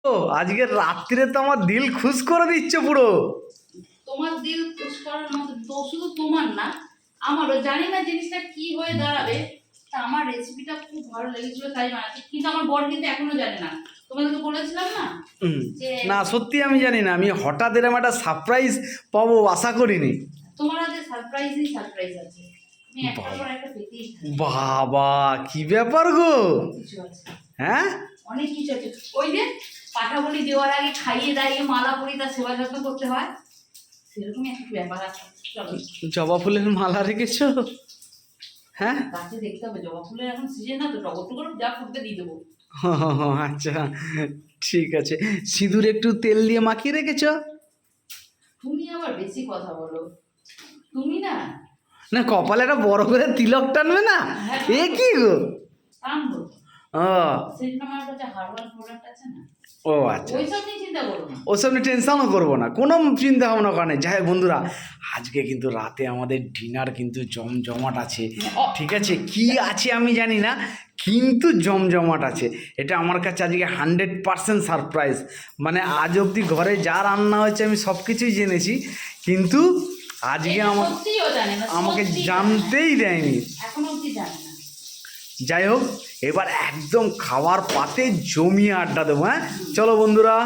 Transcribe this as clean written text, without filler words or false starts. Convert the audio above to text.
ও আজকে রাত্রে তো আমার দিল খুশ করে দিচ্ছে পুরো। তোমার দিল খুশ করার মতো তো শুধু তোমার না, আমারও। জানি না জিনিসটা কি হয়ে দাঁড়াবে, তা আমার রেসিপিটা খুব ভালো লেগেছিল তাই বানাচ্ছি। কিন্তু আমার বর কিন্তু এখনো জানে না। তোমাদেরকে বলেছিলাম না যে না সত্যি আমি জানি না, আমি হঠাৎ এরকম একটা সারপ্রাইজ পাবো আশা করিনি। তোমার আজ সারপ্রাইজই সারপ্রাইজ আছে। তুমি একটার পর একটা পেতেই থাকবে। বাবা কি ব্যাপার গো? কিছু আছে, হ্যাঁ অনেক কিছু আছে। ওই যে পাঠা বলি দেওয়ার আগে খাইয়ে দাইয়ে মালা পরি তার সেবা যত্ন করতে হয়, সেরকমই একটা ব্যাপার আছে। চলো, জবা ফুলের মালা রেখেছো? হ্যাঁ গাছে দেখতে হবে, জবা ফুলের এখন সিজন না তো, টগর টগর যা ফুটতে দিয়ে দেবো। আচ্ছা ঠিক আছে। সিঁদুর একটু তেল দিয়ে মাখিয়ে রেখেছো? তুমি আবার বেশি কথা বলো। তুমি না না কপালে একটা বড় করে তিলক টানবে না? হ্যাঁ, এ কি গো? টানবো। ও সেজন্য আমার কাছে হার্বাল প্রোডাক্ট আছে না, ও আচ্ছা, ওইসব নিয়ে চিন্তা করো না। ওসব নিয়ে টেনশনও করবো না, কোনো চিন্তা ভাবনা করে না। যাই হোক বন্ধুরা, আজকে কিন্তু রাতে আমাদের ডিনার কিন্তু জমজমাট আছে। ঠিক আছে, কি আছে আমি জানি না, কিন্তু জমজমাট আছে। এটা আমার কাছে আজকে 100% সারপ্রাইজ। মানে আজ অবধি ঘরে যা রান্না হয়েছে আমি সব কিছুই জেনেছি, কিন্তু আজকে এটা সত্যিও জানে না, আমাকে সত্যিই জানে না। জানতেই দেয়নি। এখনো অব্দি জানে না। যাই হোক, এবার একদম খাওয়ার পাতে জমিয়ে আড্ডা দেবো। হ্যাঁ চলো বন্ধুরা।